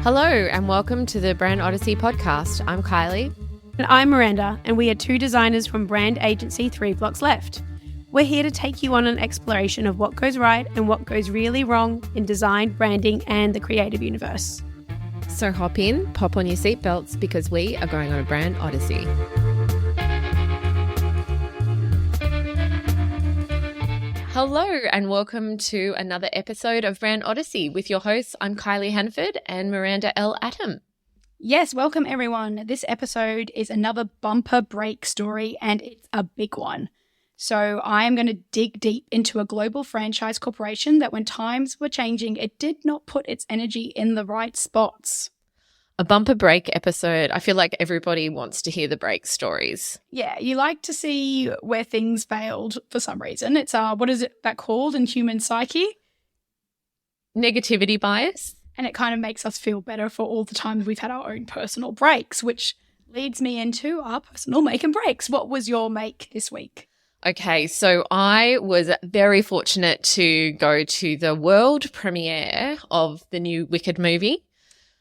Hello and welcome to the Brand Odyssey podcast. I'm Kylie. And I'm Miranda, and we are two designers from brand agency 3 Blocks Left. We're here to take you on an exploration of what goes right and what goes really wrong in design, branding, and the creative universe. So hop in, pop on your seatbelts because we are going on a brand odyssey. Hello and welcome to another episode of Brand Odyssey with your hosts. I'm Kylie Hanford and Miranda L. Atom. Yes, welcome everyone. This episode is another bumper break story and it's a big one. So I am going to dig deep into a global franchise corporation that when times were changing, it did not put its energy in the right spots. A bumper break episode. I feel like everybody wants to hear the break stories. Yeah, you like to see where things failed for some reason. It's what is it that called in human psyche? Negativity bias. And it kind of makes us feel better for all the times we've had our own personal breaks, which leads me into our personal make and breaks. What was your make this week? Okay, so I was very fortunate to go to the world premiere of the new Wicked movie.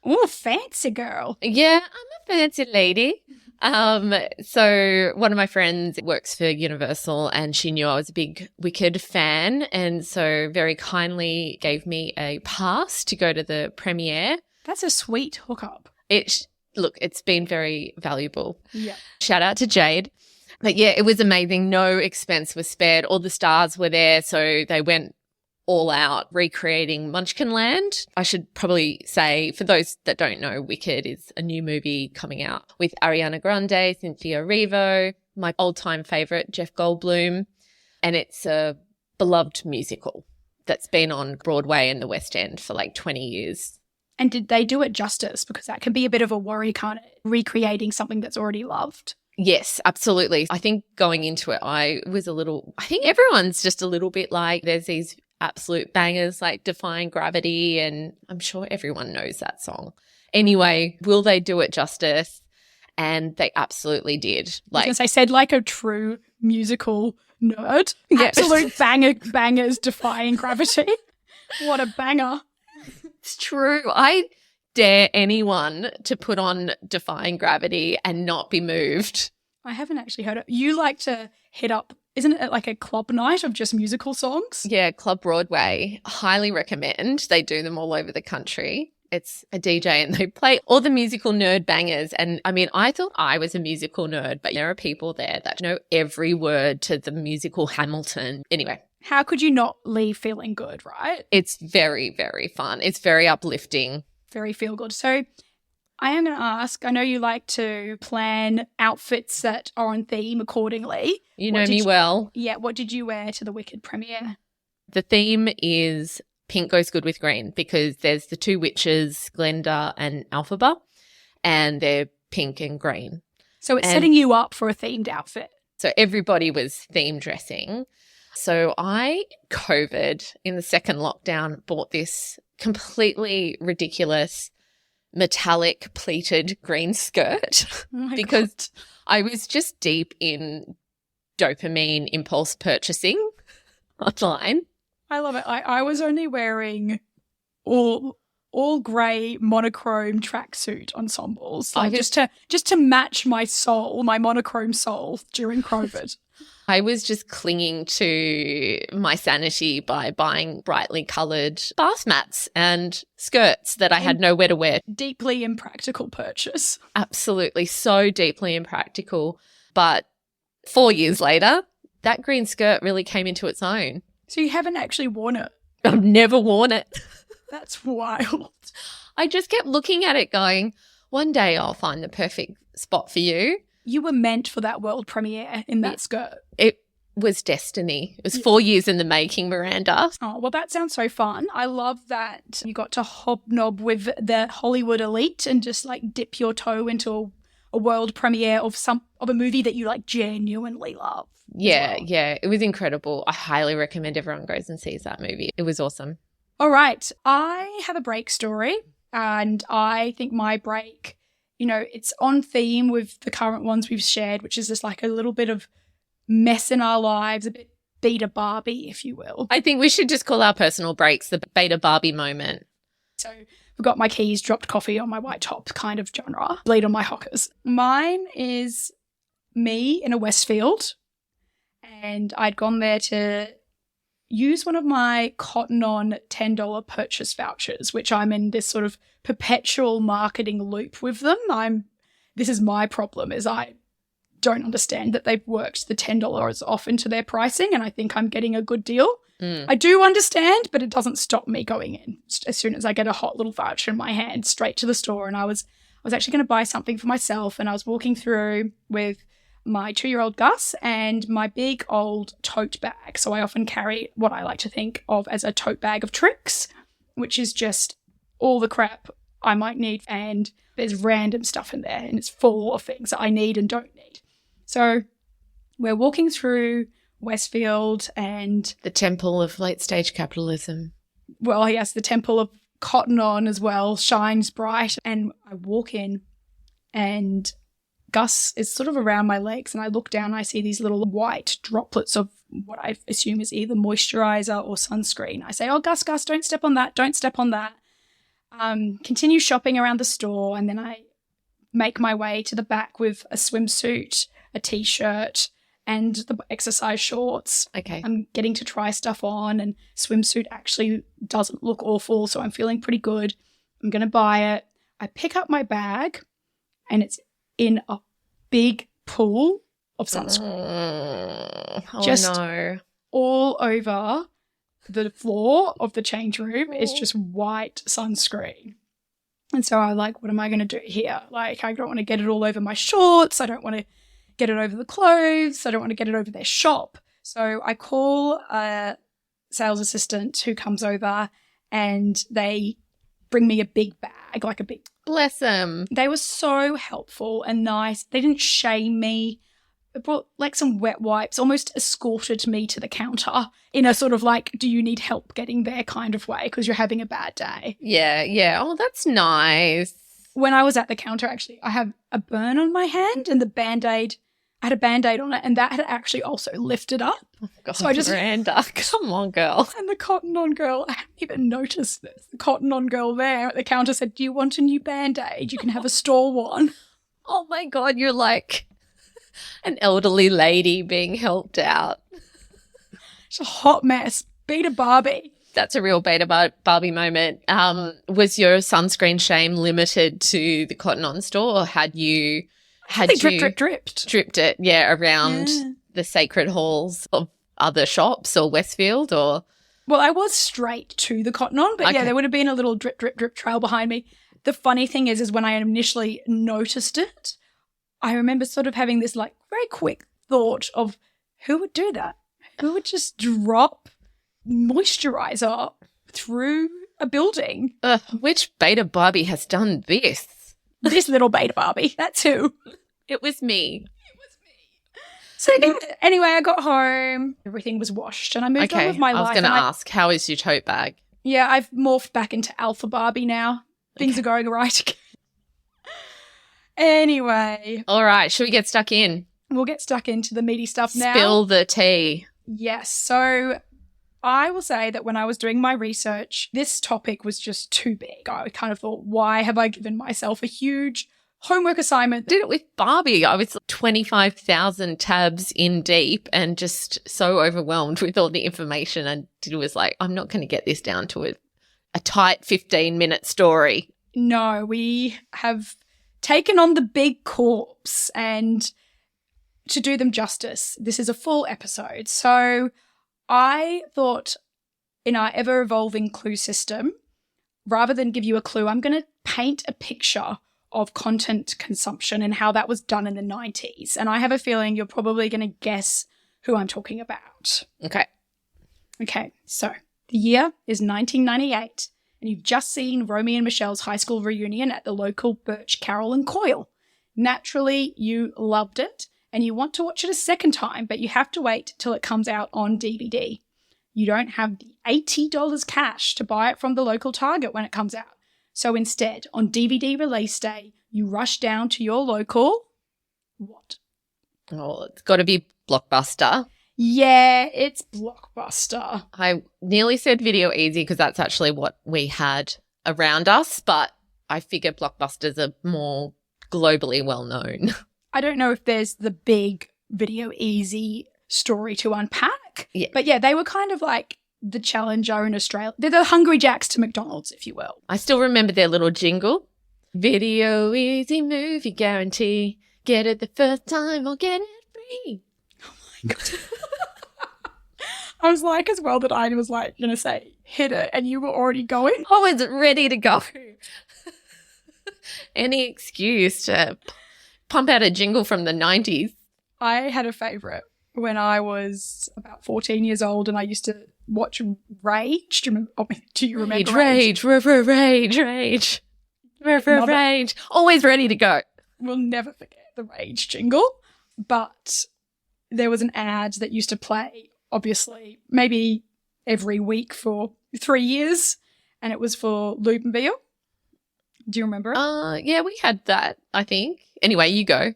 Oh, fancy girl. Yeah, I'm a fancy lady. So one of my friends works for Universal and she knew I was a big Wicked fan and so very kindly gave me a pass to go to the premiere. That's a sweet hookup. Look, it's been very valuable. Yeah. Shout out to Jade. But yeah, it was amazing. No expense was spared. All the stars were there, so they went all out recreating Munchkinland. I should probably say, for those that don't know, Wicked is a new movie coming out with Ariana Grande, Cynthia Erivo, my old-time favourite, Jeff Goldblum, and it's a beloved musical that's been on Broadway and the West End for like 20 years. And did they do it justice? Because that can be a bit of a worry, kind of recreating something that's already loved. Yes, absolutely. I think going into it, I think everyone's just a little bit like there's these absolute bangers like Defying Gravity, and I'm sure everyone knows that song. Anyway, will they do it justice? And they absolutely did. As I said, like a true musical nerd. Yeah. Absolute bangers Defying Gravity. What a banger. It's true. I dare anyone to put on Defying Gravity and not be moved. I haven't actually heard it. You like to hit up, isn't it like a club night of just musical songs? Yeah, Club Broadway. Highly recommend. They do them all over the country. It's a DJ and they play all the musical nerd bangers. And I mean, I thought I was a musical nerd, but there are people there that know every word to the musical Hamilton. Anyway. How could you not leave feeling good, right? It's very, very fun. It's very uplifting. Very feel good. So I am going to ask, I know you like to plan outfits that are on theme accordingly. You know me well. Yeah. What did you wear to the Wicked premiere? The theme is pink goes good with green because there's the two witches, Glenda and Elphaba, and they're pink and green. So it's setting you up for a themed outfit. So everybody was theme dressing. So I, COVID, in the second lockdown, bought this completely ridiculous metallic pleated green skirt because I was just deep in dopamine impulse purchasing online. I love it. I was only wearing all grey monochrome tracksuit ensembles, just to match my soul, my monochrome soul during COVID. I was just clinging to my sanity by buying brightly coloured bath mats and skirts that I had nowhere to wear. Deeply impractical purchase. Absolutely, so deeply impractical. But 4 years later, that green skirt really came into its own. So you haven't actually worn it? I've never worn it. That's wild. I just kept looking at it going, one day I'll find the perfect spot for you. You were meant for that world premiere in that skirt. It was destiny. It was 4 years in the making, Miranda. Oh, well, that sounds so fun. I love that you got to hobnob with the Hollywood elite and just like dip your toe into a world premiere of a movie that you like genuinely love. Yeah, yeah. It was incredible. I highly recommend everyone goes and sees that movie. It was awesome. All right. I have a break story and I think my break, it's on theme with the current ones we've shared, which is just like a little bit of mess in our lives, a bit beta Barbie, if you will. I think we should just call our personal breaks the beta Barbie moment. So forgot my keys, dropped coffee on my white top kind of genre. Bleed on my hockers. Mine is me in a Westfield, and I'd gone there to use one of my Cotton On $10 purchase vouchers, which I'm in this sort of perpetual marketing loop with them. This is my problem, is I don't understand that they've worked the $10 off into their pricing, and I think I'm getting a good deal. I do understand, but it doesn't stop me going in as soon as I get a hot little voucher in my hand, straight to the store. And I was actually going to buy something for myself, and I was walking through with my 2-year-old Gus and my big old tote bag. So I often carry what I like to think of as a tote bag of tricks, which is just all the crap I might need, and there's random stuff in there, and it's full of things that I need and don't need. So we're walking through Westfield, and the temple of late-stage capitalism. Well, yes, the temple of Cotton On as well shines bright, and I walk in, and Gus is sort of around my legs, and I look down and I see these little white droplets of what I assume is either moisturizer or sunscreen. I say, "Oh, Gus, don't step on that, don't step on that." Continue shopping around the store, and then I make my way to the back with a swimsuit, a t-shirt, and the exercise shorts. Okay. I'm getting to try stuff on, and swimsuit actually doesn't look awful, so I'm feeling pretty good. I'm going to buy it. I pick up my bag, and it's in a big pool of sunscreen. Oh, no. All over the floor of the change room is just white sunscreen. And so I'm like, what am I going to do here? Like, I don't want to get it all over my shorts. I don't want to get it over the clothes. I don't want to get it over their shop. So I call a sales assistant who comes over, and they bring me a big bag, like a big... Bless them. They were so helpful and nice. They didn't shame me. They brought like some wet wipes, almost escorted me to the counter in a sort of like, do you need help getting there kind of way because you're having a bad day. Yeah. Oh, that's nice. When I was at the counter, actually, I have a burn on my hand, and I had a Band-Aid on it, and that had actually also lifted up. Oh, God, so I just Miranda, come on, girl. And the Cotton On girl, I hadn't even noticed this. The Cotton On girl there at the counter said, "Do you want a new Band-Aid? You can have a store one." Oh my God, you're like an elderly lady being helped out. It's a hot mess. Beta Barbie. That's a real Barbie moment. Was your sunscreen shame limited to the Cotton On store, or had you dripped it, around the sacred halls of other shops or Westfield, or? Well, I was straight to the Cotton On, but there would have been a little drip trail behind me. The funny thing is when I initially noticed it, I remember sort of having this like very quick thought of who would do that? Who would just drop moisturizer through a building? Which beta Barbie has done this? This little beta Barbie. That's who. It was me. So anyway, I got home. Everything was washed, and I moved on with my life. I was going to ask, how is your tote bag? Yeah, I've morphed back into Alpha Barbie now. Things are going right again. Anyway. All right, should we get stuck in? We'll get stuck into the meaty stuff now. Spill the tea. Yes. So I will say that when I was doing my research, this topic was just too big. I kind of thought, why have I given myself a huge homework assignment? Did it with Barbie. I was 25,000 tabs in deep and just so overwhelmed with all the information. And it was like, I'm not going to get this down to a tight 15-minute story. No, we have taken on the big corpse, and to do them justice, this is a full episode. So I thought, in our ever-evolving clue system, rather than give you a clue, I'm going to paint a picture of content consumption and how that was done in the 90s. And I have a feeling you're probably going to guess who I'm talking about. Okay, so the year is 1998, and you've just seen Romy and Michelle's high school reunion at the local Birch, Carroll and Coyle. Naturally, you loved it, and you want to watch it a second time, but you have to wait till it comes out on DVD. You don't have the $80 cash to buy it from the local Target when it comes out. So instead, on DVD release day, you rush down to your local... What? Oh, it's got to be Blockbuster. Yeah, it's Blockbuster. I nearly said Video Easy because that's actually what we had around us, but I figure Blockbusters are more globally well known. I don't know if there's the big Video Easy story to unpack. Yeah. But yeah, they were kind of like the challenger in Australia. They're the Hungry Jacks to McDonald's, if you will. I still remember their little jingle. Video Easy movie guarantee. Get it the first time or get it free. Oh my God. I was like as well that I was like going to say, hit it, and you were already going. I was ready to go. Any excuse to pump out a jingle from the 90s. I had a favourite when I was about 14 years old, and I used to watch Rage. Do you remember Rage? Rage. Always ready to go. We'll never forget the Rage jingle. But there was an ad that used to play, obviously, maybe every week for 3 years, and it was for Lube and Beal. Do you remember it? Yeah, we had that, I think. Anyway, you go.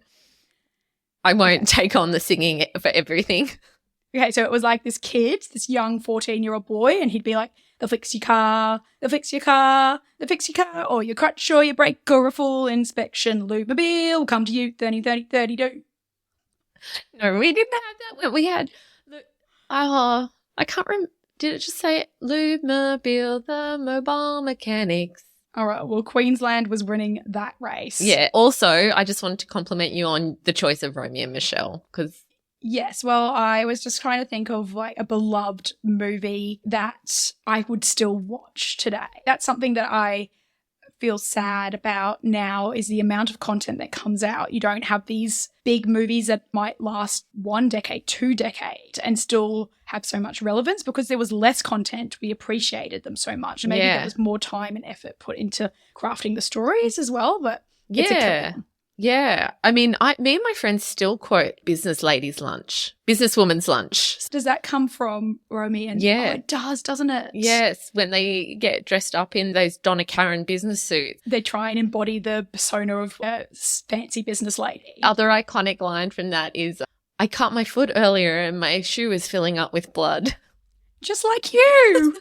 I won't take on the singing for everything. Okay, so it was like this kid, this young 14-year-old boy, and he'd be like, they'll fix your car, they'll fix your car, they'll fix your car, or your crutch or your brake or a full inspection. Lube-mobile will come to you, 30-30-32. No, we didn't have that. We had, I can't remember. Did it just say Lube-mobile, the mobile mechanics? All right, well, Queensland was winning that race. Yeah. Also, I just wanted to compliment you on the choice of Romeo and Michelle because... Yes, well, I was just trying to think of like a beloved movie that I would still watch today. That's something that I feel sad about now is the amount of content that comes out. You don't have these big movies that might last 1 decade, 2 decades and still have so much relevance because there was less content. We appreciated them so much. And maybe there was more time and effort put into crafting the stories as well, but it's a tricky one. Yeah. I mean, me and my friends still quote business ladies' lunch, businesswoman's lunch. Does that come from Romeo? Yeah. Oh, it does, doesn't it? Yes, when they get dressed up in those Donna Karan business suits. They try and embody the persona of a fancy business lady. Other iconic line from that is, I cut my foot earlier and my shoe is filling up with blood. Just like you.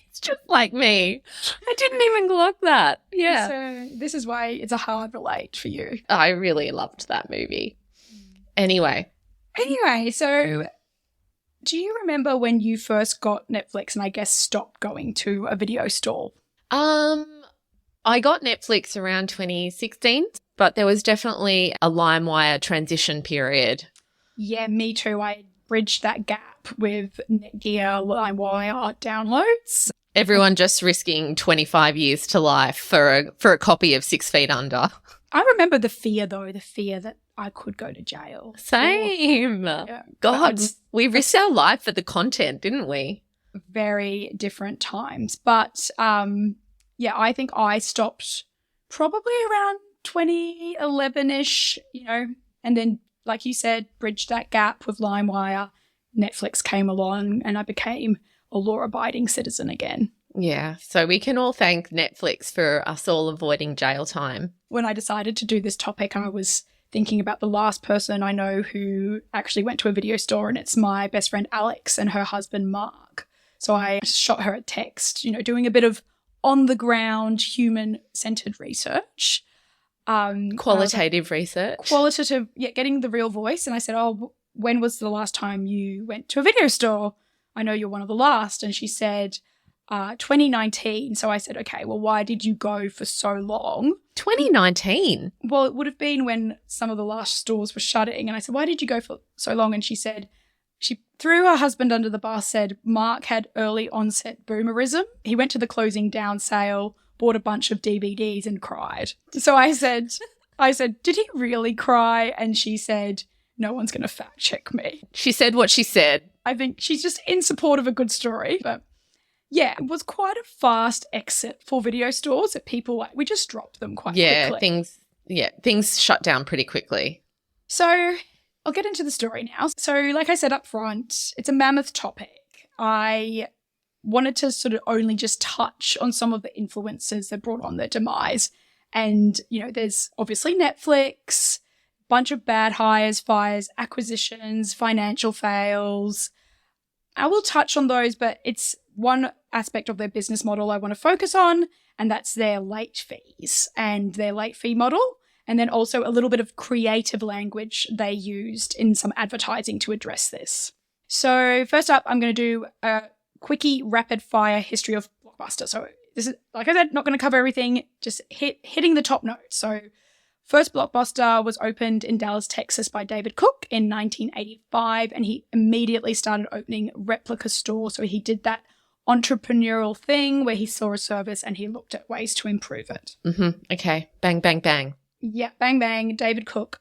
It's just like me. I didn't even clock that. Yeah. So this is why it's a hard relate for you. I really loved that movie. Anyway, so do you remember when you first got Netflix and I guess stopped going to a video store? I got Netflix around 2016, but there was definitely a LimeWire transition period. Yeah, me too. I bridged that gap with Netgear LimeWire downloads. Everyone just risking 25 years to life for a copy of 6 Feet Under. I remember the fear, though, that I could go to jail. Same. Yeah. God, we risked our life for the content, didn't we? Very different times. But, I think I stopped probably around 2011-ish, and then, like you said, bridged that gap with LimeWire. Netflix came along and I became a law-abiding citizen again. Yeah, so we can all thank Netflix for us all avoiding jail time. When I decided to do this topic, I was thinking about the last person I know who actually went to a video store, and it's my best friend Alex and her husband Mark. So I shot her a text, doing a bit of on-the-ground human-centered research. Qualitative research. Qualitative, getting the real voice. And I said, when was the last time you went to a video store? I know you're one of the last. And she said, 2019. So I said, okay, well, why did you go for so long? 2019? Well, it would have been when some of the last stores were shutting. And I said, why did you go for so long? And she said, she threw her husband under the bus, said Mark had early onset boomerism. He went to the closing down sale, bought a bunch of DVDs and cried. So I said, did he really cry? And she said, no one's going to fact check me. She said what she said. I think she's just in support of a good story. But yeah, it was quite a fast exit for video stores that people, we just dropped them quite quickly. Things shut down pretty quickly. So I'll get into the story now. So like I said up front, it's a mammoth topic. I wanted to sort of only just touch on some of the influences that brought on their demise. And, there's obviously Netflix, bunch of bad hires, fires, acquisitions, financial fails. I will touch on those, but it's one aspect of their business model I want to focus on, and that's their late fees and their late fee model. And then also a little bit of creative language they used in some advertising to address this. So first up, I'm going to do a quickie rapid fire history of Blockbuster. So this is, like I said, not going to cover everything, just hitting the top notes. So first Blockbuster was opened in Dallas, Texas by David Cook in 1985, and he immediately started opening replica stores. So he did that entrepreneurial thing where he saw a service and he looked at ways to improve it. Mm-hmm. Okay. Bang, bang, bang. Yeah, bang, bang. David Cook.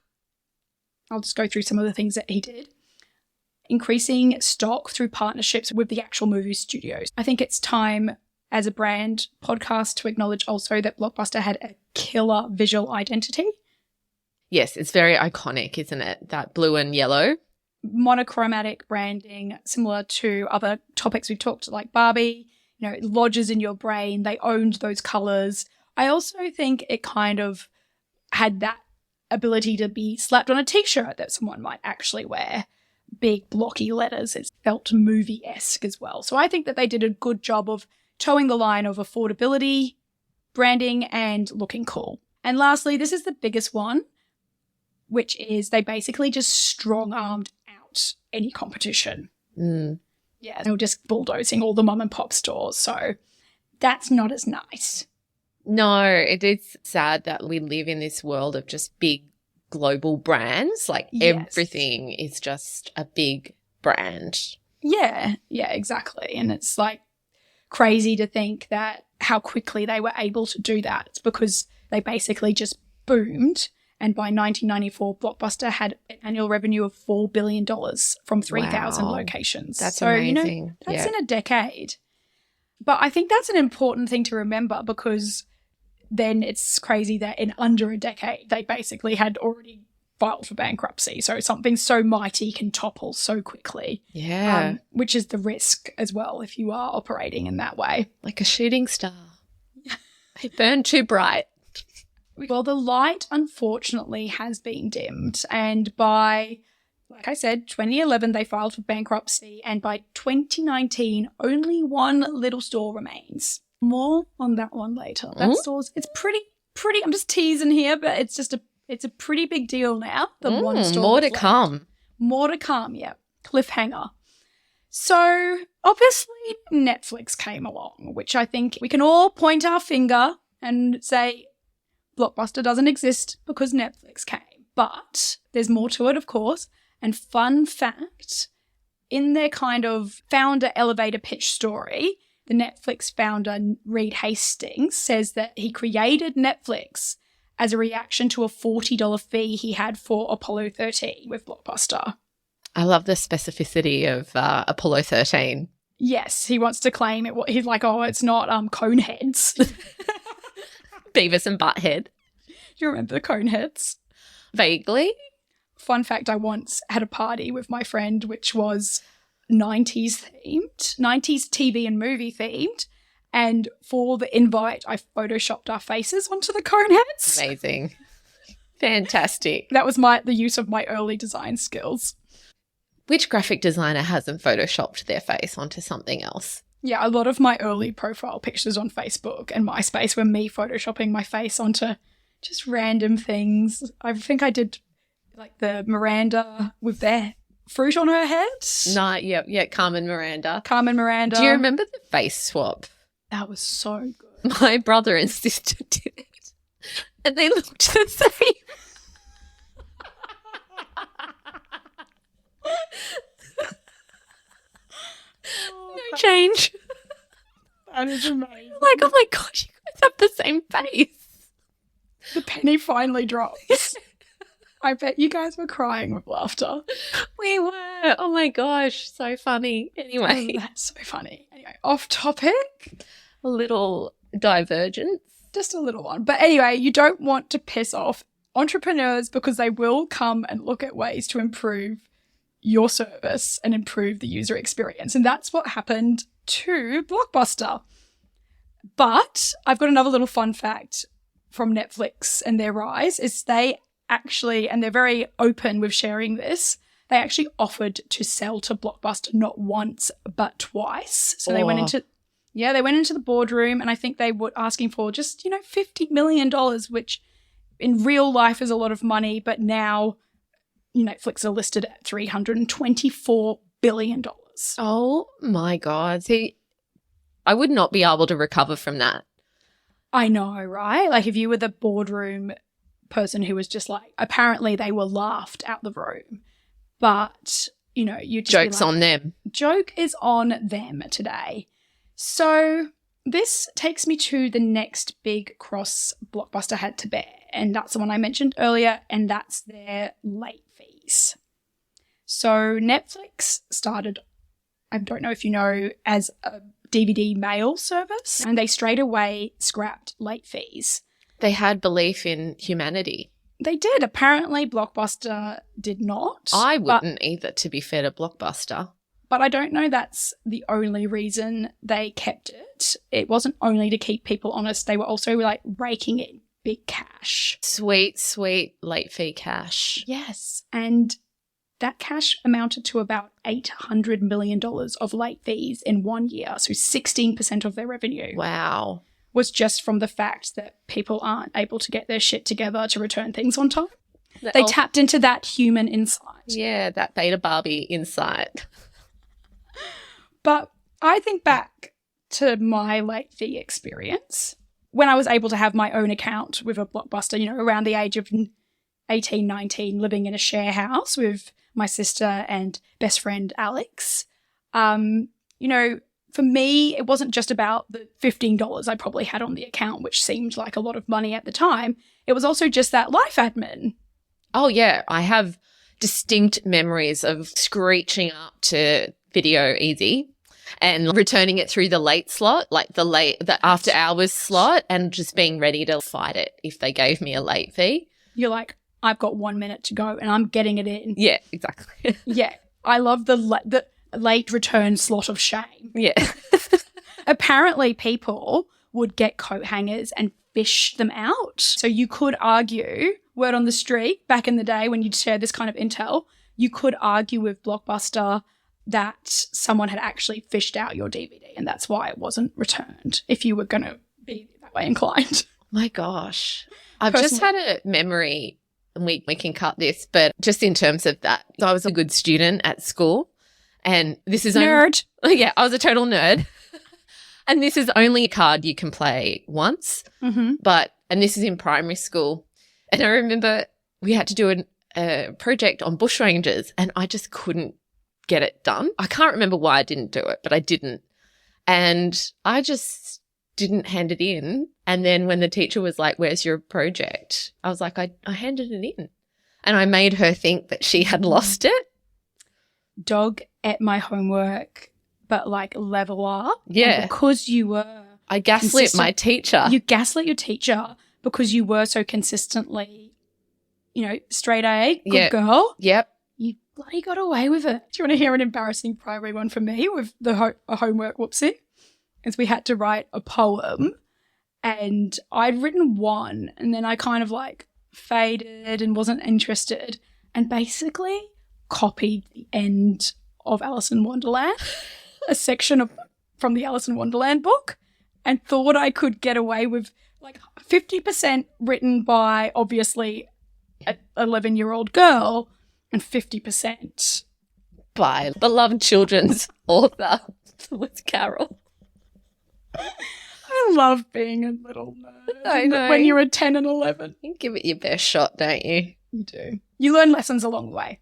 I'll just go through some of the things that he did. Increasing stock through partnerships with the actual movie studios. I think it's time as a brand podcast to acknowledge also that Blockbuster had a killer visual identity. Yes, it's very iconic, isn't it? That blue and yellow. Monochromatic branding, similar to other topics we've talked, like Barbie. You know, it lodges in your brain. They owned those colors. I also think it kind of had that ability to be slapped on a t-shirt that someone might actually wear. Big blocky letters. It felt movie-esque as well. So I think that they did a good job of towing the line of affordability, branding, and looking cool. And lastly, this is the biggest one, which is they basically just strong-armed out any competition. Yeah, they were just bulldozing all the mum and pop stores. So that's not as nice. No, it is sad that we live in this world of just big global brands. Like everything is just a big brand. Yeah, exactly. And it's like crazy to think that how quickly they were able to do that. It's because they basically just boomed. And by 1994, Blockbuster had an annual revenue of $4 billion from 3,000 locations. That's amazing. You know, that's in a decade. But I think that's an important thing to remember, because then it's crazy that in under a decade, they basically had already filed for bankruptcy. So something so mighty can topple so quickly. Yeah. Which is the risk as well if you are operating in that way. Like a shooting star. They burn too bright. Well, the light, unfortunately, has been dimmed. And by, like I said, 2011, they filed for bankruptcy. And by 2019, only one little store remains. More on that one later. That store's, it's pretty, I'm just teasing here, but it's a pretty big deal now. The one store. More to come. More to come, yeah. Cliffhanger. So, obviously, Netflix came along, which I think we can all point our finger and say, Blockbuster doesn't exist because Netflix came. But there's more to it, of course. And fun fact, in their kind of founder elevator pitch story, the Netflix founder, Reed Hastings, says that he created Netflix as a reaction to a $40 fee he had for Apollo 13 with Blockbuster. I love the specificity of Apollo 13. Yes, he wants to claim it. He's like, oh, it's not Coneheads. Beavis and Butthead. Do you remember the Coneheads? Vaguely. Fun fact, I once had a party with my friend which was 90s themed, 90s TV and movie themed. And for the invite, I photoshopped our faces onto the Coneheads. Amazing. Fantastic. That was the use of my early design skills. Which graphic designer hasn't photoshopped their face onto something else? Yeah, a lot of my early profile pictures on Facebook and MySpace were me photoshopping my face onto just random things. I think I did like the Miranda with their fruit on her head. No, yeah, Carmen Miranda. Do you remember the face swap? That was so good. My brother and sister did it, and they looked the same. No change. That is amazing. Like, oh my gosh, you guys have the same face. The penny finally drops. I bet you guys were crying with laughter. We were. Oh my gosh, so funny. Anyway. Oh, that's so funny. Anyway, off topic. A little divergence. Just a little one. But anyway, you don't want to piss off entrepreneurs because they will come and look at ways to improve your service and improve the user experience. And that's what happened to Blockbuster. But I've got another little fun fact from Netflix and their rise is they actually, and they're very open with sharing this, they actually offered to sell to Blockbuster not once but twice. So they went into the boardroom, and I think they were asking for just, $50 million, which in real life is a lot of money, but now Netflix are listed at $324 billion. Oh my God. See, I would not be able to recover from that. I know, right? Like if you were the boardroom person who was just like, apparently they were laughed out the room, but, you just Joke's on them. Joke is on them today. So this takes me to the next big cross Blockbuster had to bear, and that's the one I mentioned earlier, and that's their late fees. So Netflix started, I don't know if you know, as a DVD mail service, and they straight away scrapped late fees. They had belief in humanity. They did. Apparently Blockbuster did not. I wouldn't either, to be fair to Blockbuster. But I don't know that's the only reason they kept it. It wasn't only to keep people honest. They were also raking in big cash. Sweet, sweet late fee cash. Yes. And that cash amounted to about $800 million of late fees in 1 year. So 16% of their revenue. Wow. Was just from the fact that people aren't able to get their shit together to return things on time. They tapped into that human insight. Yeah, that beta Barbie insight. But I think back to my late fee experience when I was able to have my own account with a Blockbuster, around the age of 18, 19, living in a share house with my sister and best friend Alex. For me, it wasn't just about the $15 I probably had on the account, which seemed like a lot of money at the time. It was also just that life admin. Oh, yeah. I have distinct memories of screeching up to Video Easy and returning it through the late slot, like the after hours slot, and just being ready to fight it if they gave me a late fee. You're like, I've got 1 minute to go and I'm getting it in. Yeah, exactly. Yeah. I love the late return slot of shame. Yeah. Apparently people would get coat hangers and fish them out. So you could argue, word on the street, back in the day when you'd share this kind of intel, you could argue with Blockbuster that someone had actually fished out your DVD and that's why it wasn't returned, if you were going to be that way inclined. My gosh. I've just had a memory, and we can cut this, but just in terms of that, I was a good student at school. And this is nerd. Yeah, I was a total nerd. And this is only a card you can play once. Mm-hmm. And this is in primary school. And I remember we had to do a project on bushrangers, and I just couldn't get it done. I can't remember why I didn't do it, but I didn't. And I just didn't hand it in. And then when the teacher was like, "Where's your project?" I was like, I handed it in. And I made her think that she had lost it. Dog ate my homework, but level up. Yeah. And because you were. I gaslit my teacher. You gaslit your teacher because you were so consistently, straight A, good girl. Yep. You bloody got away with it. Do you want to hear an embarrassing primary one from me with a homework whoopsie? Is we had to write a poem, and I'd written one, and then I kind of faded and wasn't interested, and basically copied the end of Alice in Wonderland, a section from the Alice in Wonderland book, and thought I could get away with 50% written by obviously an 11-year-old girl and 50% by beloved children's author, Lewis Carroll. I love being a little nerd. I know. When you're a 10 and 11. You give it your best shot, don't you? You do. You learn lessons along the way.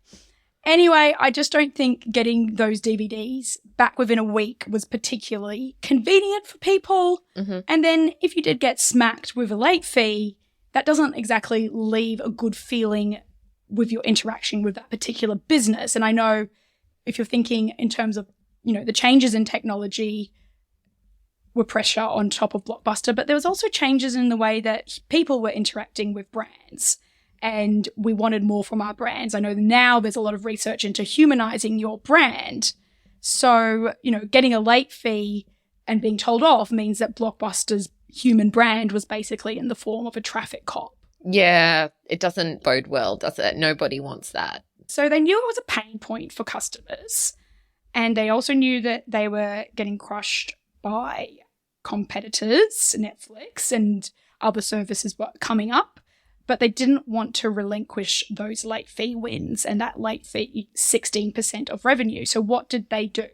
Anyway, I just don't think getting those DVDs back within a week was particularly convenient for people. Mm-hmm. And then if you did get smacked with a late fee, that doesn't exactly leave a good feeling with your interaction with that particular business. And I know if you're thinking in terms of, the changes in technology were pressure on top of Blockbuster, but there was also changes in the way that people were interacting with brands. And we wanted more from our brands. I know now there's a lot of research into humanizing your brand. So, getting a late fee and being told off means that Blockbuster's human brand was basically in the form of a traffic cop. Yeah, it doesn't bode well, does it? Nobody wants that. So they knew it was a pain point for customers. And they also knew that they were getting crushed by competitors, Netflix and other services were coming up. But they didn't want to relinquish those late fee wins and that late fee 16% of revenue. So what did they do?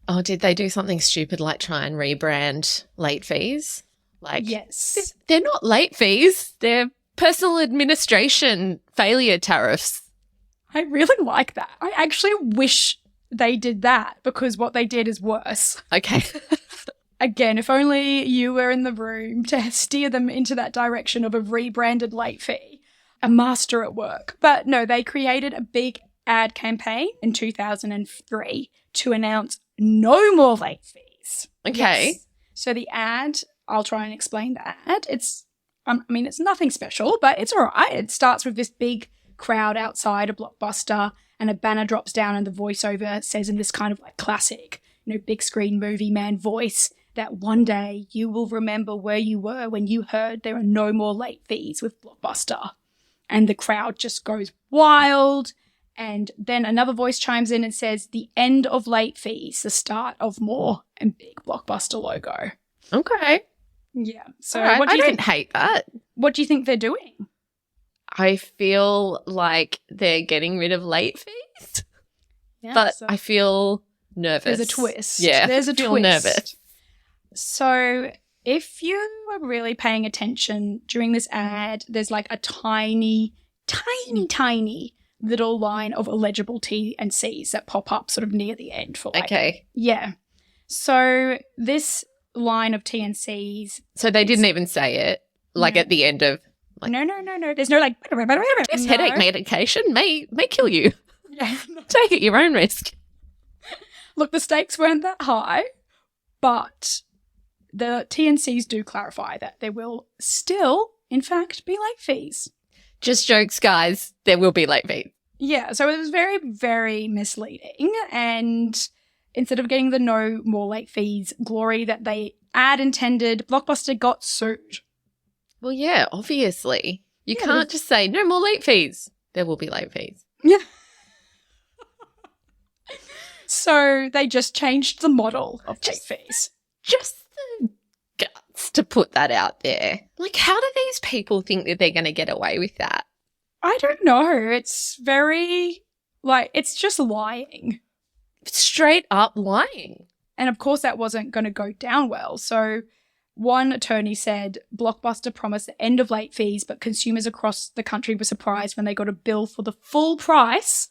Oh, did they do something stupid like try and rebrand late fees? Like, yes. They're not late fees. They're personal administration failure tariffs. I really like that. I actually wish they did that because what they did is worse. Okay. Again, if only you were in the room to steer them into that direction of a rebranded late fee. A master at work. But no, they created a big ad campaign in 2003 to announce no more late fees. Okay. Yes. So the ad, I'll try and explain the ad. It's nothing special, but it's all right. It starts with this big crowd outside a Blockbuster and a banner drops down and the voiceover says in this kind of like classic, big screen movie man voice that one day you will remember where you were when you heard there are no more late fees with Blockbuster. And the crowd just goes wild. And then another voice chimes in and says, the end of late fees, the start of more, and big Blockbuster logo. Okay. Yeah. So right. what do you think? I don't hate that. What do you think they're doing? I feel like they're getting rid of late fees, Yeah, but so I feel nervous. there's a twist. Yeah, There's a I feel twist. nervous. So if you were really paying attention during this ad, there's like a tiny little line of illegible T and C's that pop up sort of near the end for like, Okay. Yeah. So this line of T and C's. So they didn't even say it like No. at the end of like, No. There's no like. this No. headache medication may kill you. Yeah. Take it your own risk. Look, the stakes weren't that high, but the T and C's do clarify that there will still, in fact, be late fees. Just jokes, guys. There will be late fees. Yeah, so it was very, very misleading. And instead of getting the no more late fees glory that they ad intended, Blockbuster got sued. Well, yeah, obviously. You Yeah, can't just say no more late fees. There will be late fees. Yeah. So they just changed the model of late fees. Just the guts to put that out there. Like, how do these people think that they're going to get away with that? I don't know. It's very, it's just lying. Straight up lying. And of course that wasn't going to go down well. So one attorney said Blockbuster promised the end of late fees, but consumers across the country were surprised when they got a bill for the full price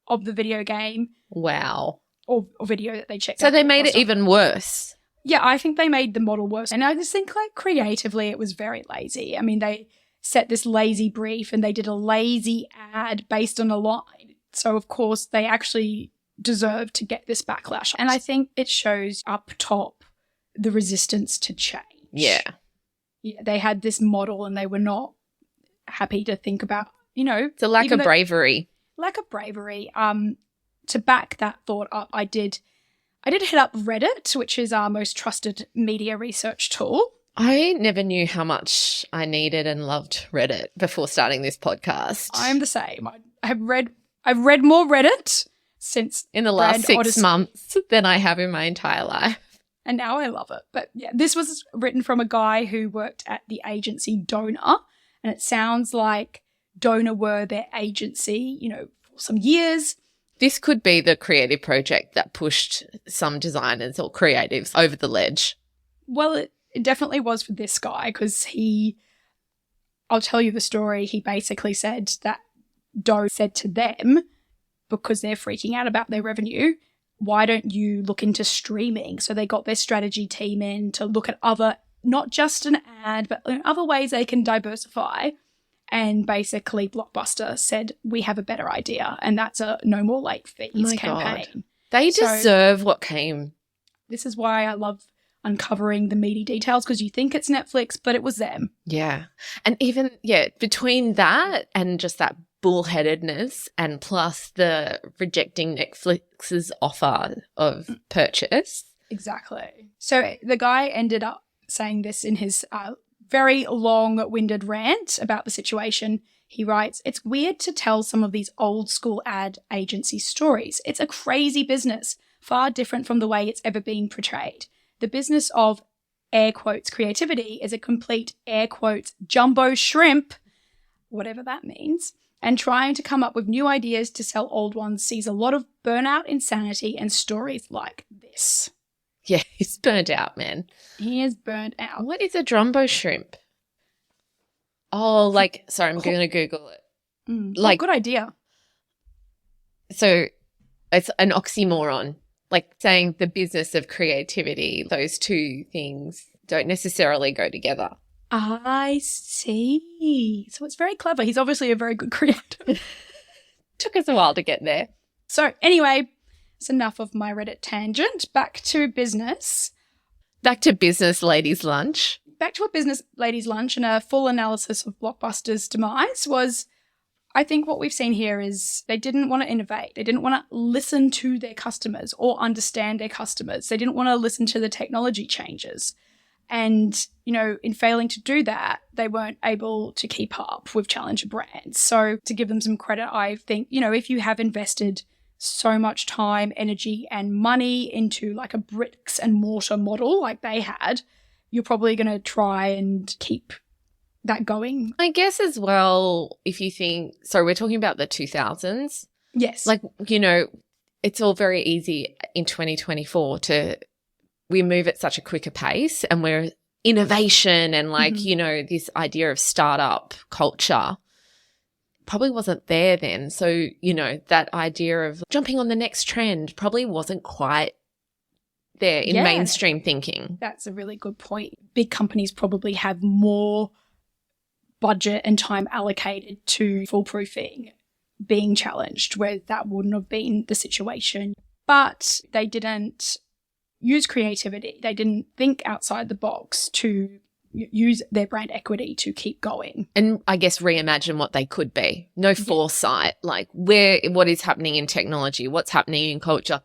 of the video game. Wow. Or video that they checked out. So they made it Blockbuster. even worse. Yeah, I think they made the model worse. And I just think creatively it was very lazy. I mean, they set this lazy brief and they did a lazy ad based on a line. So of course they actually deserve to get this backlash. And I think it shows up top the resistance to change. Yeah. They had this model and they were not happy to think about, It's a lack of bravery. Lack of bravery. To back that thought up, I did hit up Reddit, which is our most trusted media research tool. I never knew how much I needed and loved Reddit before starting this podcast. I'm the same. I've read more Reddit since in the last Brand 6 Odyssey. months than I have in my entire life. And now I love it. But yeah, this was written from a guy who worked at the agency Donor. And it sounds like Donor were their agency, for some years. This could be the creative project that pushed some designers or creatives over the ledge. Well, it definitely was for this guy because I'll tell you the story. He basically said that Doe said to them, because they're freaking out about their revenue, why don't you look into streaming? So they got their strategy team in to look at other, not just an ad, but other ways they can diversify. And basically Blockbuster said, we have a better idea. And that's a no more late fees campaign. God. They deserve what came. This is why I love uncovering the meaty details, because you think it's Netflix, but it was them. Yeah. And even, between that and just that bullheadedness and plus the rejecting Netflix's offer of purchase. Exactly. So the guy ended up saying this in his very long-winded rant about the situation. He writes, "It's weird to tell some of these old school ad agency stories. It's a crazy business, far different from the way it's ever been portrayed. The business of air quotes creativity is a complete air quotes jumbo shrimp," whatever that means, "and trying to come up with new ideas to sell old ones sees a lot of burnout, insanity, and stories like this." Yeah, he's burnt out, man. He is burnt out. What is a jumbo shrimp? Oh, like, sorry, I'm going to Google it. Like, good idea. So it's an oxymoron, like saying the business of creativity. Those two things don't necessarily go together. I see. So it's very clever. He's obviously a very good creator. Took us a while to get there. So anyway, it's enough of my Reddit tangent. Back to business. Back to business ladies' lunch. Back to a business ladies' lunch, and a full analysis of Blockbuster's demise was, I think what we've seen here is they didn't want to innovate. They didn't want to listen to their customers or understand their customers. They didn't want to listen to the technology changes. And, you know, in failing to do that, they weren't able to keep up with challenger brands. So to give them some credit, I think, you know, if you have invested so much time, energy, and money into like a bricks and mortar model like they had, you're probably going to try and keep that going. I guess as well, if you think, so we're talking about the 2000s. Yes. Like, you know, it's all very easy in 2024 we move at such a quicker pace, and we're innovation and like, you know, this idea of startup culture probably wasn't there then. So, you know, that idea of jumping on the next trend probably wasn't quite there in mainstream thinking. That's a really good point. Big companies probably have more budget and time allocated to foolproofing being challenged, where that wouldn't have been the situation. But they didn't use creativity. They didn't think outside the box to use their brand equity to keep going. And I guess reimagine what they could be. No foresight, like what is happening in technology, what's happening in culture,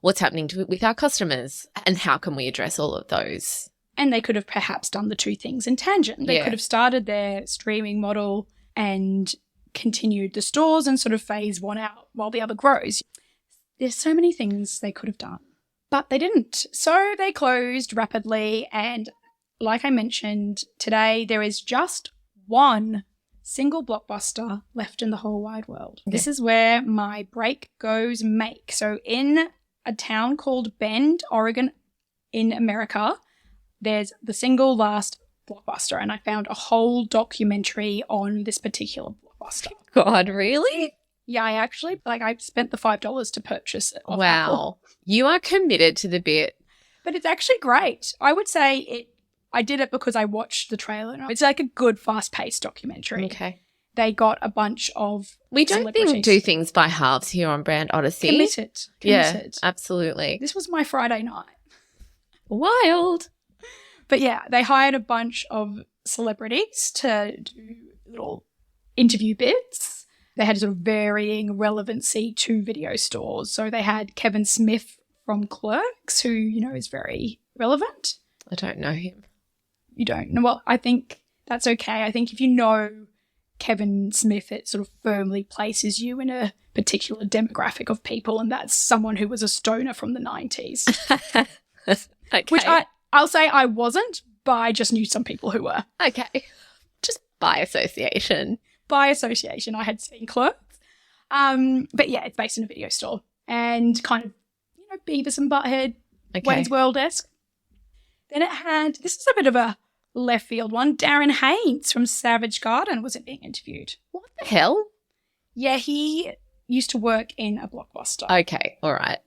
what's happening with our customers, and how can we address all of those? And they could have perhaps done the two things in tangent. They could have started their streaming model and continued the stores and sort of phase one out while the other grows. There's so many things they could have done, but they didn't. So they closed rapidly, and like I mentioned, today there is just one single Blockbuster left in the whole wide world. Yeah. This is where my break goes make. So in a town called Bend, Oregon, in America, there's the single last Blockbuster, and I found a whole documentary on this particular Blockbuster. God, really? Yeah, I spent the $5 to purchase it. Wow. Apple. You are committed to the bit. But it's actually great. I would say I did it because I watched the trailer. It's like a good, fast-paced documentary. Okay. They got a bunch of We don't do things by halves here on Brand Odyssey. Committed. Yeah, absolutely. This was my Friday night. Wild. But yeah, they hired a bunch of celebrities to do little interview bits. They had sort of varying relevancy to video stores. So they had Kevin Smith from Clerks, who, you know, is very relevant. I don't know him. You don't know? Well, I think that's okay. I think if you know Kevin Smith, it sort of firmly places you in a particular demographic of people, and that's someone who was a stoner from the 90s. Okay. Which I'll say I wasn't, but I just knew some people who were. Okay. Just by association. By association, I had seen Clerks. But yeah, it's based in a video store. And kind of, you know, Beavis and Butthead, Wayne's World-esque. Then it had, this is a bit of a left field one, Darren Haynes from Savage Garden was being interviewed. What the hell? Yeah, he used to work in a Blockbuster. Okay, all right.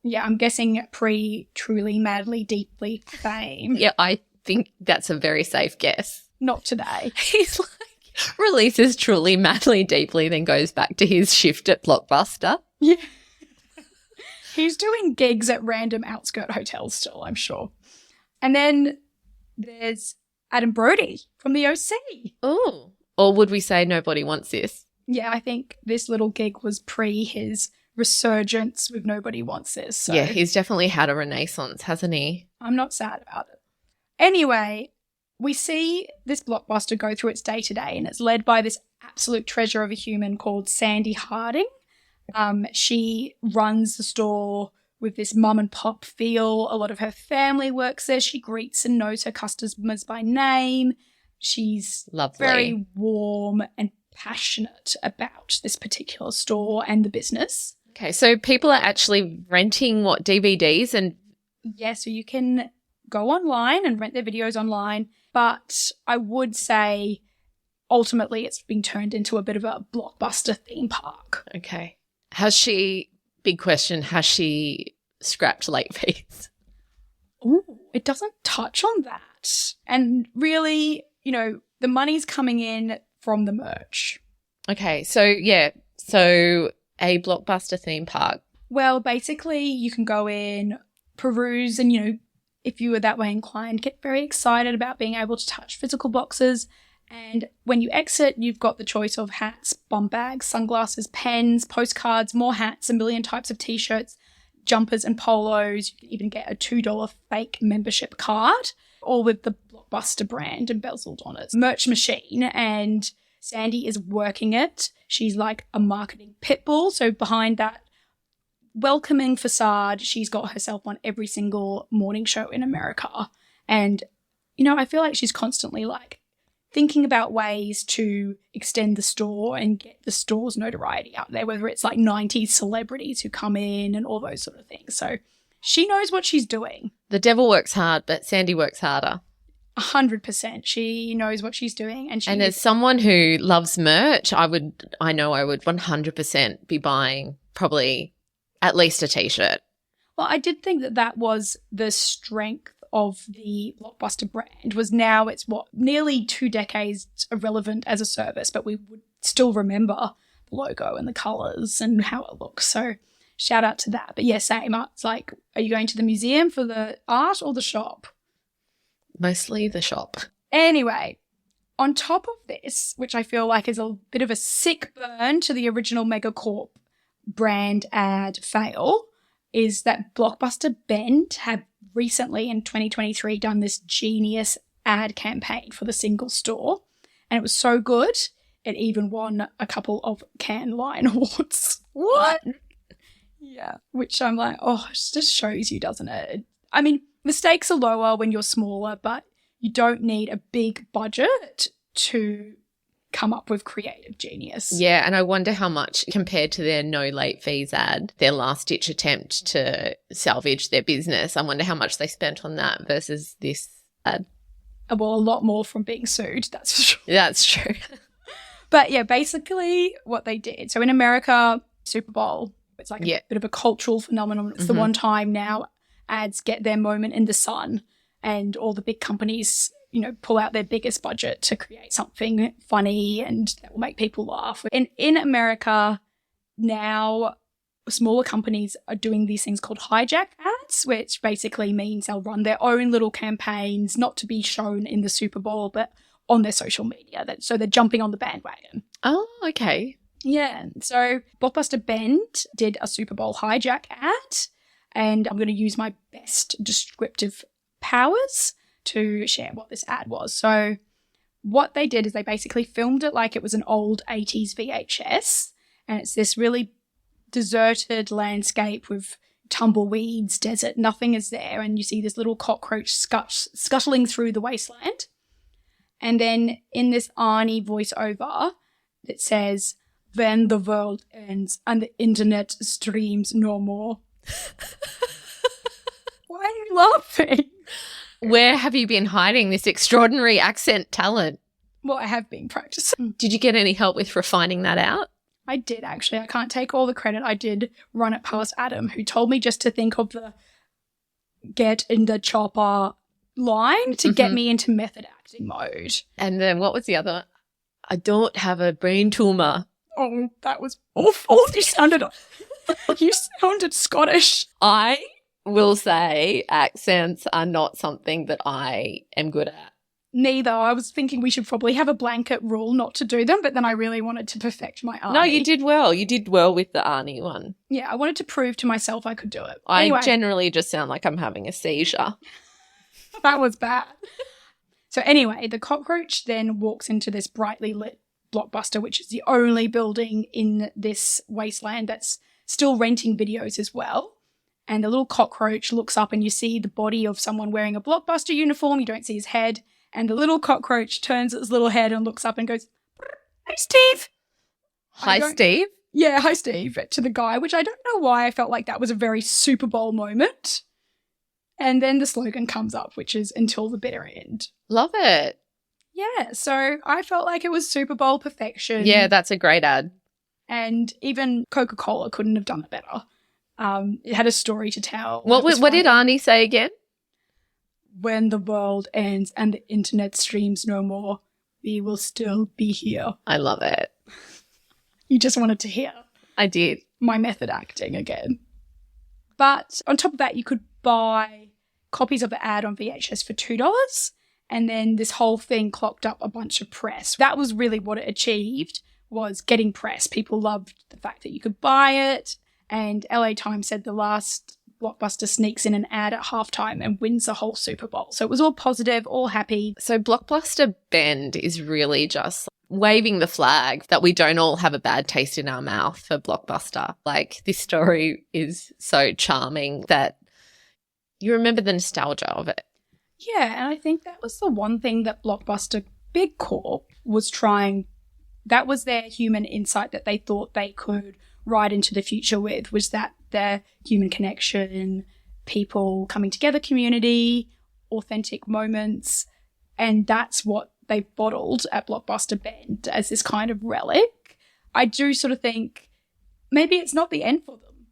Yeah, I'm guessing pre-Truly Madly Deeply fame. Yeah, I think that's a very safe guess. Not today. He's like, releases Truly Madly Deeply, then goes back to his shift at Blockbuster. Yeah. He's doing gigs at random outskirt hotels still, I'm sure. And then there's Adam Brody from the OC. Oh. Or would we say Nobody Wants This? Yeah, I think this little gig was pre his resurgence with Nobody Wants This. So yeah, he's definitely had a renaissance, hasn't he? I'm not sad about it. Anyway, we see this Blockbuster go through its day-to-day, and it's led by this absolute treasure of a human called Sandy Harding. She runs the store with this mum and pop feel. A lot of her family works there. She greets and knows her customers by name. She's Lovely. very warm and passionate about this particular store and the business. Okay, so people are actually renting DVDs and... Yeah, so you can go online and rent their videos online, but I would say ultimately it's been turned into a bit of a Blockbuster theme park. Okay. Big question, has she scrapped late fees? Ooh, it doesn't touch on that. And really, the money's coming in from the merch. Okay, so a Blockbuster theme park. Well, basically you can go in, peruse, and, if you were that way inclined, get very excited about being able to touch physical boxes. And when you exit, you've got the choice of hats, bum bags, sunglasses, pens, postcards, more hats, a million types of t-shirts, jumpers and polos. You can even get a $2 fake membership card, all with the Blockbuster brand embezzled on it. Merch machine, and Sandy is working it. She's like a marketing pit bull. So behind that welcoming facade, she's got herself on every single morning show in America. And, I feel like she's constantly thinking about ways to extend the store and get the store's notoriety out there, whether it's 90s celebrities who come in and all those sort of things. So she knows what she's doing. The devil works hard, but Sandy works harder. 100%. She knows what she's doing. And as someone who loves merch, I would 100% be buying probably at least a t-shirt. Well, I did think that was the strength of the Blockbuster brand. Was now it's nearly 2 decades irrelevant as a service, but we would still remember the logo and the colours and how it looks. So shout out to that. But yeah, same. It's are you going to the museum for the art or the shop? Mostly the shop. Anyway, on top of this, which I feel like is a bit of a sick burn to the original Megacorp brand ad fail, is that Blockbuster Bend have recently in 2023 done this genius ad campaign for the single store, and it was so good it even won a couple of Cannes Lion Awards. What? Yeah, which I'm like, it just shows you, doesn't it? I mean, the stakes are lower when you're smaller, but you don't need a big budget to come up with creative genius. Yeah, and I wonder how much, compared to their no late fees ad, their last-ditch attempt to salvage their business, I wonder how much they spent on that versus this ad. Well, a lot more from being sued, that's for sure. That's true. But yeah, basically what they did. So in America, Super Bowl, it's a bit of a cultural phenomenon. It's the one time now ads get their moment in the sun, and all the big companies pull out their biggest budget to create something funny and that will make people laugh. And in America now, smaller companies are doing these things called hijack ads, which basically means they'll run their own little campaigns, not to be shown in the Super Bowl, but on their social media. So they're jumping on the bandwagon. Oh, okay. Yeah. So Blockbuster Bend did a Super Bowl hijack ad, and I'm going to use my best descriptive powers to share what this ad was. So what they did is they basically filmed it like it was an old 80s VHS, and it's this really deserted landscape with tumbleweeds, desert, nothing is there, and you see this little cockroach scuttling through the wasteland. And then in this Arnie voiceover, it says, "Then the world ends and the internet streams no more." Why are you laughing? Where have you been hiding this extraordinary accent talent? Well, I have been practicing. Did you get any help with refining that out? I did, actually. I can't take all the credit. I did run it past Adam, who told me just to think of the get in the chopper line to get me into method acting mode. And then what was the other? I don't have a brain tumor. Oh, that was awful. You sounded Scottish. I will say accents are not something that I am good at. Neither. I was thinking we should probably have a blanket rule not to do them, but then I really wanted to perfect my Arnie. No, you did well. You did well with the Arnie one. Yeah, I wanted to prove to myself I could do it. I generally just sound like I'm having a seizure. That was bad. So anyway, the cockroach then walks into this brightly lit Blockbuster, which is the only building in this wasteland that's still renting videos as well. And the little cockroach looks up and you see the body of someone wearing a Blockbuster uniform. You don't see his head. And the little cockroach turns its little head and looks up and goes, "Hey, Steve." Hi, Steve. Yeah, hi, Steve, to the guy, which I don't know why I felt like that was a very Super Bowl moment. And then the slogan comes up, which is "until the bitter end." Love it. Yeah, so I felt like it was Super Bowl perfection. Yeah, that's a great ad. And even Coca-Cola couldn't have done it better. It had a story to tell. What did Arnie say again? When the world ends and the internet streams no more, we will still be here. I love it. You just wanted to hear. I did. My method acting again. But on top of that, you could buy copies of the ad on VHS for $2. And then this whole thing clocked up a bunch of press. That was really what it achieved, was getting press. People loved the fact that you could buy it. And LA Times said the last Blockbuster sneaks in an ad at halftime and wins the whole Super Bowl. So it was all positive, all happy. So Blockbuster Bend is really just waving the flag that we don't all have a bad taste in our mouth for Blockbuster. Like, this story is so charming that you remember the nostalgia of it. Yeah, and I think that was the one thing that Blockbuster Big Corp was trying. That was their human insight that they thought they could ride into the future with, was that their human connection, people coming together, community, authentic moments. And that's what they bottled at Blockbuster Bend as this kind of relic. I do sort of think maybe it's not the end for them.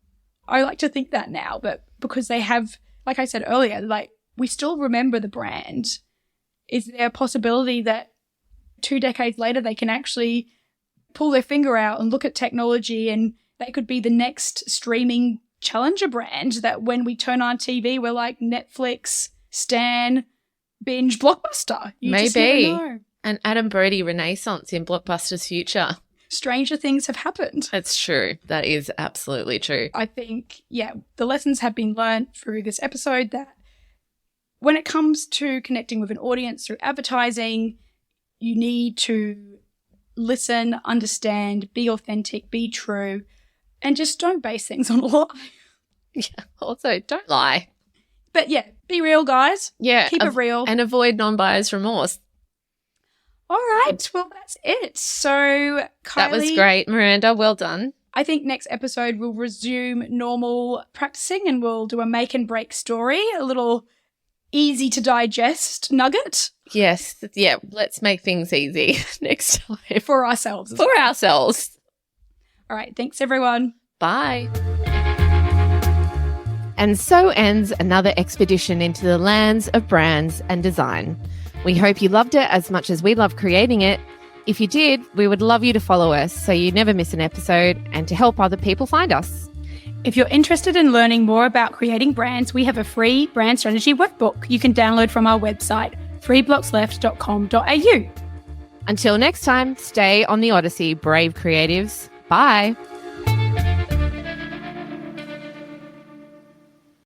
I like to think that now, but because they have, like I said earlier, like, we still remember the brand. Is there a possibility that 2 decades later they can actually pull their finger out and look at technology and they could be the next streaming challenger brand that when we turn on TV, we're like Netflix, Stan, binge, Blockbuster? You Maybe. just never know. An Adam Brody renaissance in Blockbuster's future. Stranger things have happened. That's true. That is absolutely true. I think, yeah, the lessons have been learned through this episode that when it comes to connecting with an audience through advertising, you need to listen, understand, be authentic, be true, and just don't base things on a lie. Yeah. Also, don't lie. But yeah, be real, guys. Yeah. Keep it real. And avoid non-buyer's remorse. All right. Well, that's it. So, Kylie, That was great, Miranda. Well done. I think next episode we'll resume normal practicing and we'll do a make and break story, a little easy to digest nugget. Yes. Yeah. Let's make things easy next time. For ourselves. For ourselves. All right. Thanks, everyone. Bye. And so ends another expedition into the lands of brands and design. We hope you loved it as much as we love creating it. If you did, we would love you to follow us so you never miss an episode and to help other people find us. If you're interested in learning more about creating brands, we have a free brand strategy workbook you can download from our website, 3blocksleft.com.au. Until next time, stay on the Odyssey, brave creatives. Bye.